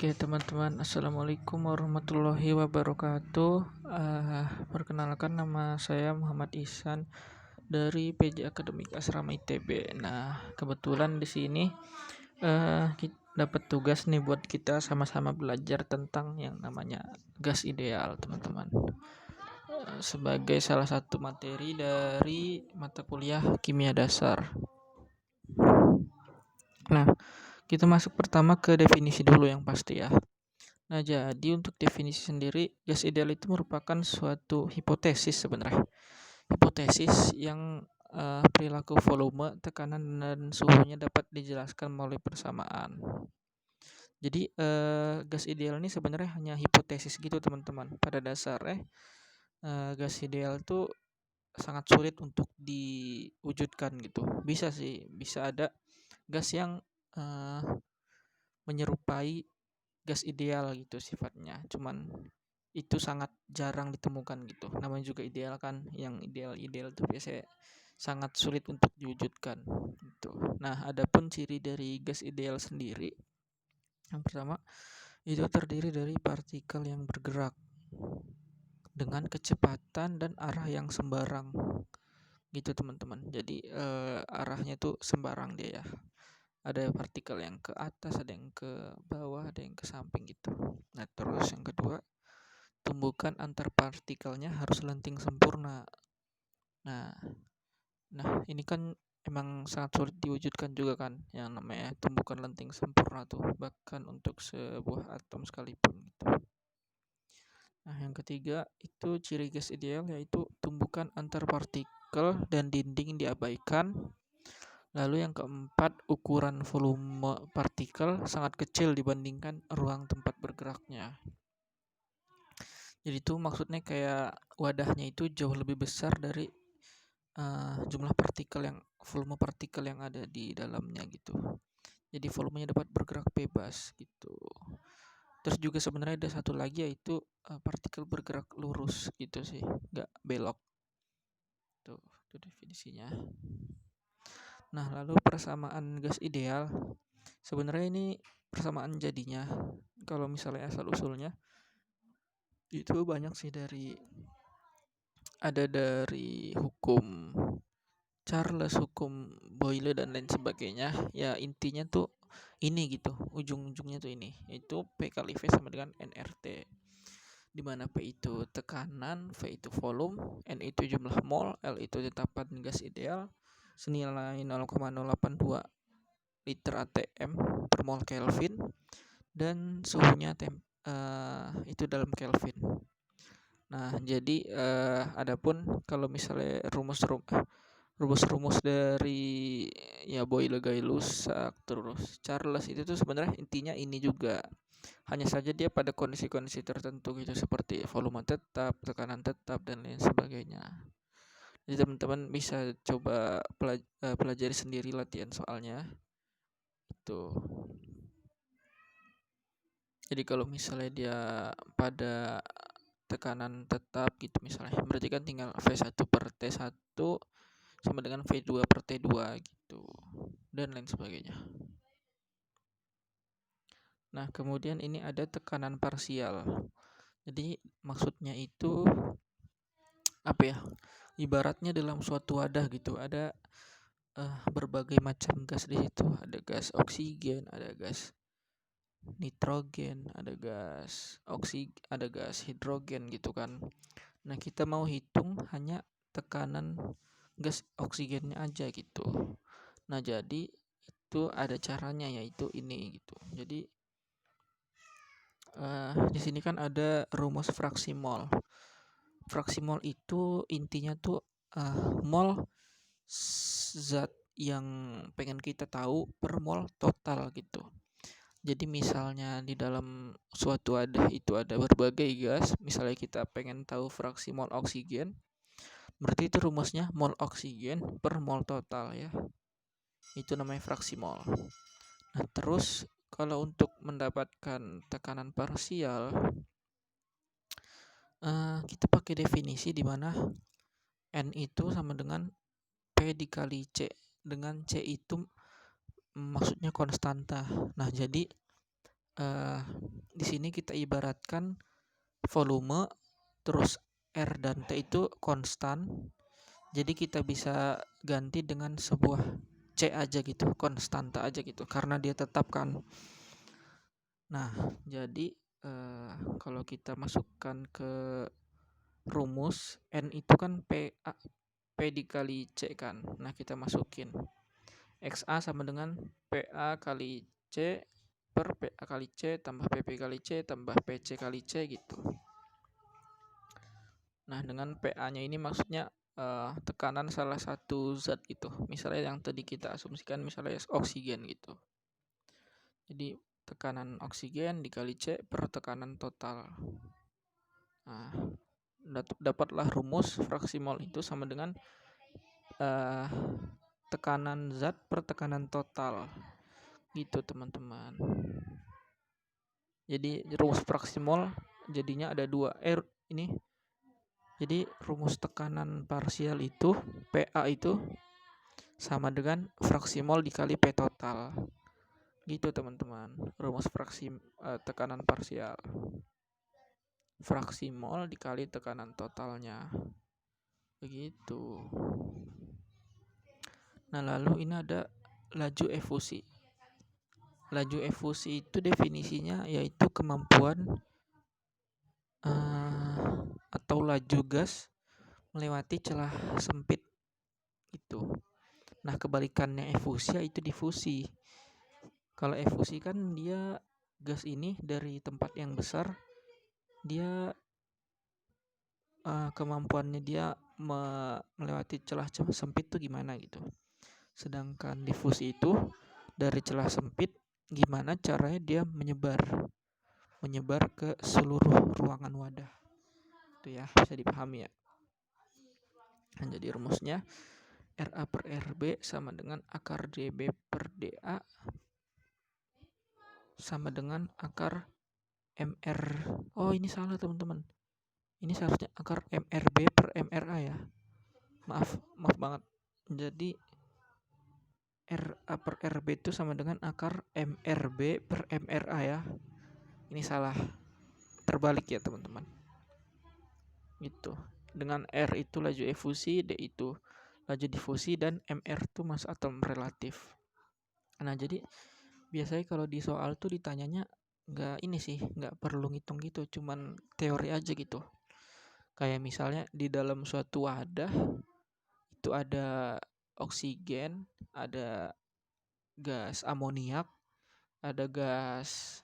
Oke teman-teman, Assalamualaikum warahmatullahi wabarakatuh. Perkenalkan, nama saya Muhammad Ihsan dari PJ Akademik Asrama ITB. Nah, kebetulan di sini kita dapat tugas nih buat kita sama-sama belajar tentang yang namanya gas ideal, teman-teman. Sebagai salah satu materi dari mata kuliah kimia dasar. Nah, kita masuk pertama ke definisi dulu yang pasti ya. Nah, jadi untuk definisi sendiri, gas ideal itu merupakan suatu hipotesis sebenarnya. Hipotesis yang perilaku volume, tekanan, dan suhunya dapat dijelaskan melalui persamaan. Jadi, gas ideal ini sebenarnya hanya hipotesis gitu, teman-teman. Pada dasarnya, gas ideal itu sangat sulit untuk diwujudkan gitu. Bisa sih, bisa ada gas yang menyerupai gas ideal gitu sifatnya, cuman itu sangat jarang ditemukan gitu. Namanya juga ideal kan, yang ideal itu biasanya sangat sulit untuk diwujudkan gitu. Nah, adapun ciri dari gas ideal sendiri, yang pertama itu terdiri dari partikel yang bergerak dengan kecepatan dan arah yang sembarang gitu, teman-teman. Jadi arahnya tuh sembarang dia ya. Ada partikel yang ke atas, ada yang ke bawah, ada yang ke samping gitu. Nah, terus yang kedua, tumbukan antar partikelnya harus lenting sempurna. Nah, ini kan emang sangat sulit diwujudkan juga kan, yang namanya tumbukan lenting sempurna tuh, bahkan untuk sebuah atom sekalipun gitu. Nah, yang ketiga itu ciri gas ideal, yaitu tumbukan antar partikel dan dinding diabaikan. Lalu yang keempat, ukuran volume partikel sangat kecil dibandingkan ruang tempat bergeraknya. Jadi itu maksudnya kayak wadahnya itu jauh lebih besar dari jumlah volume partikel yang ada di dalamnya gitu. Jadi volumenya dapat bergerak bebas gitu. Terus juga sebenarnya ada satu lagi, yaitu partikel bergerak lurus gitu sih, nggak belok. Tuh, itu definisinya. Nah, lalu persamaan gas ideal. Sebenarnya ini persamaan jadinya, kalau misalnya asal usulnya itu banyak sih, dari hukum Charles, hukum Boyle, dan lain sebagainya. Ya intinya tuh ini gitu, ujung-ujungnya tuh ini, yaitu P kali V sama dengan nRT, di mana P itu tekanan, V itu volume, N itu jumlah mol, L itu tetapan gas ideal senilai 0,082 liter atm per mol Kelvin, dan suhunya itu dalam Kelvin. Nah, jadi adapun kalau misalnya rumus-rumus dari ya Boyle, Gay-Lussac, terus Charles, itu tuh sebenarnya intinya ini juga. Hanya saja dia pada kondisi-kondisi tertentu gitu, seperti volume tetap, tekanan tetap, dan lain sebagainya. Jadi teman-teman bisa coba pelajari sendiri latihan soalnya. Itu. Jadi kalau misalnya dia pada tekanan tetap gitu misalnya, berarti kan tinggal V1 per T1 sama dengan V2 per T2 gitu, dan lain sebagainya. Nah, kemudian ini ada tekanan parsial. Jadi maksudnya itu apa ya? Ibaratnya dalam suatu wadah gitu, ada berbagai macam gas di situ. Ada gas oksigen, ada gas nitrogen, ada gas hidrogen gitu kan. Nah, kita mau hitung hanya tekanan gas oksigennya aja gitu. Nah, jadi itu ada caranya, yaitu ini gitu. Jadi di sini kan ada rumus fraksi mol. Fraksi mol itu intinya tuh mol zat yang pengen kita tahu per mol total gitu. Jadi misalnya di dalam suatu wadah itu ada berbagai gas, misalnya kita pengen tahu fraksi mol oksigen, berarti itu rumusnya mol oksigen per mol total ya. Itu namanya fraksi mol. Nah, terus kalau untuk mendapatkan tekanan parsial, kita pakai definisi di mana N itu sama dengan P dikali C, dengan C itu maksudnya konstanta. Nah, jadi eh, di sini kita ibaratkan volume, terus R dan T itu konstan. Jadi kita bisa ganti dengan sebuah C aja gitu, konstanta aja gitu, karena dia tetap kan. Nah, jadi kalau kita masukkan ke rumus N itu kan P dikali C kan. Nah, kita masukin XA sama dengan PA kali C per PA kali C tambah PP kali C tambah PC kali C gitu. Nah, dengan PA-nya ini maksudnya tekanan salah satu zat gitu. Misalnya yang tadi kita asumsikan misalnya oksigen gitu. Jadi tekanan oksigen dikali C per tekanan total. Nah, dapatlah rumus fraksi mol itu sama dengan tekanan zat per tekanan total. Gitu, teman-teman. Jadi rumus fraksi mol jadinya ada dua. Ini jadi rumus tekanan parsial itu PA itu sama dengan fraksi mol dikali P total. Gitu, teman-teman. Rumus fraksi tekanan parsial. Fraksi mol dikali tekanan totalnya. Begitu. Nah, lalu ini ada laju efusi. Laju efusi itu definisinya yaitu kemampuan atau laju gas melewati celah sempit itu. Nah, kebalikannya efusi itu difusi. Kalau efusi kan dia gas ini dari tempat yang besar, dia kemampuannya dia melewati celah sempit tuh gimana gitu. Sedangkan difusi itu dari celah sempit gimana caranya dia menyebar ke seluruh ruangan wadah. Itu ya, bisa dipahami ya. Nah, jadi rumusnya RA per RB sama dengan akar DB per DA sama dengan akar MR. Oh, ini salah, teman-teman. Ini seharusnya akar MRB per MRA ya. Maaf banget. Jadi RA per RB itu sama dengan akar MRB per MRA ya. Ini salah. Terbalik ya, teman-teman. Gitu. Dengan R itu laju efusi, D itu laju difusi, dan MR itu massa atom relatif. Nah, jadi biasanya kalau di soal tuh ditanyanya nggak perlu ngitung gitu, cuman teori aja gitu. Kayak misalnya di dalam suatu wadah itu ada oksigen, ada gas amoniak, ada gas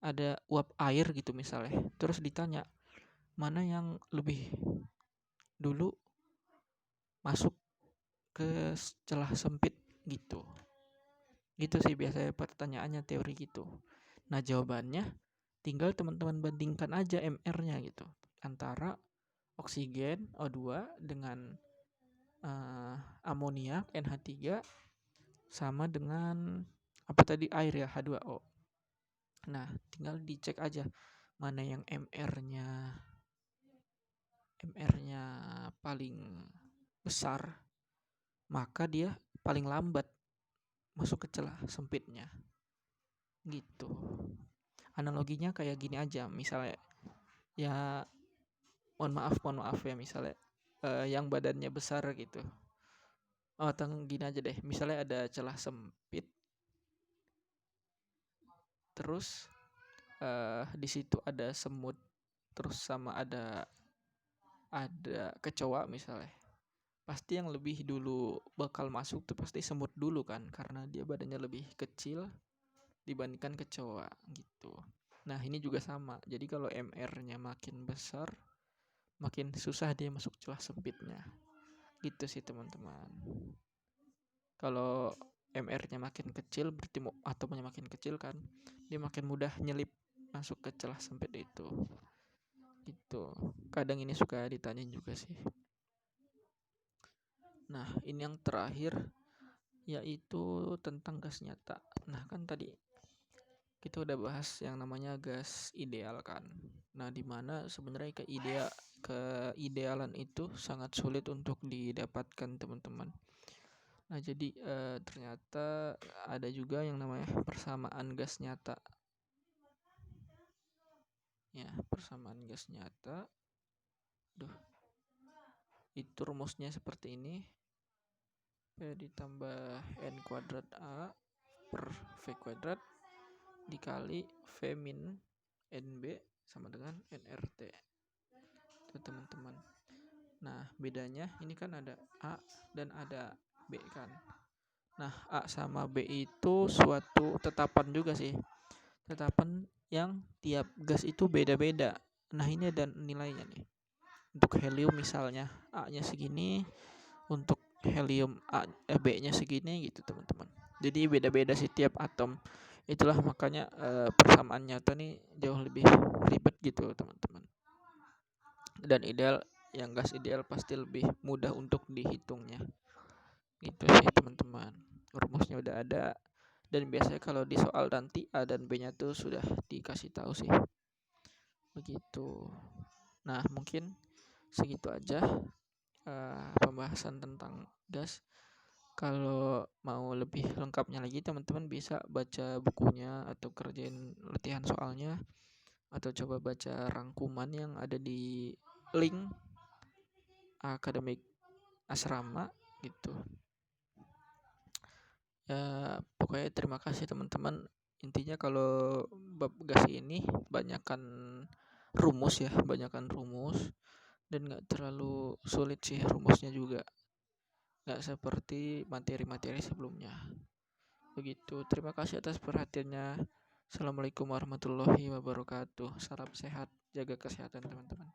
ada uap air gitu misalnya. Terus ditanya mana yang lebih dulu masuk ke celah sempit gitu. Gitu sih biasanya pertanyaannya teori gitu. Nah, jawabannya tinggal teman-teman bandingkan aja MR-nya gitu. Antara oksigen O2 dengan amoniak NH3 sama dengan apa tadi air ya H2O. Nah, tinggal dicek aja mana yang MR-nya paling besar, maka dia paling lambat masuk ke celah sempitnya. Gitu. Analoginya kayak gini aja, misalnya ya mohon maaf ya, misalnya yang badannya besar gitu. Gini aja deh, misalnya ada celah sempit, terus di situ ada semut, terus sama ada kecoa misalnya. Pasti yang lebih dulu bakal masuk tuh pasti semut dulu kan, karena dia badannya lebih kecil dibandingkan kecoa gitu. Nah, ini juga sama. Jadi kalau MR-nya makin besar, makin susah dia masuk celah sempitnya. Gitu sih, teman-teman. Kalau MR-nya makin kecil berarti atomnya makin kecil kan, dia makin mudah nyelip masuk ke celah sempit itu. Gitu. Kadang ini suka ditanyain juga sih. Nah, ini yang terakhir yaitu tentang gas nyata. Nah, kan tadi kita udah bahas yang namanya gas ideal kan. Nah, dimana sebenarnya keidealan itu sangat sulit untuk didapatkan, teman-teman. Nah, jadi ternyata ada juga yang namanya persamaan gas nyata. Ya, persamaan gas nyata. Duh, itu rumusnya seperti ini. P ditambah N kuadrat A per V kuadrat dikali V min NB sama dengan nRT. Itu teman-teman. Nah, bedanya ini kan ada A dan ada B kan. Nah, A sama B itu suatu tetapan juga sih. Tetapan yang tiap gas itu beda-beda. Nah, ini ada nilainya nih. Untuk helium misalnya A-nya segini, untuk helium B-nya segini gitu teman-teman. Jadi beda-beda sih tiap atom. Itulah makanya persamaan nyata nih jauh lebih ribet gitu teman-teman. Dan yang gas ideal pasti lebih mudah untuk dihitungnya. Gitu sih teman-teman. Rumusnya udah ada dan biasanya kalau di soal nanti A dan B-nya tuh sudah dikasih tahu sih. Begitu. Nah, mungkin segitu aja pembahasan tentang gas. Kalau mau lebih lengkapnya lagi teman-teman bisa baca bukunya atau kerjain latihan soalnya atau coba baca rangkuman yang ada di link akademik asrama gitu. Ya, pokoknya terima kasih teman-teman. Intinya kalau bab gas ini banyakkan rumus ya, banyakkan rumus dan nggak terlalu sulit sih rumusnya juga. Nggak seperti materi-materi sebelumnya. Begitu. Terima kasih atas perhatiannya. Assalamualaikum warahmatullahi wabarakatuh. Salam sehat, jaga kesehatan teman-teman.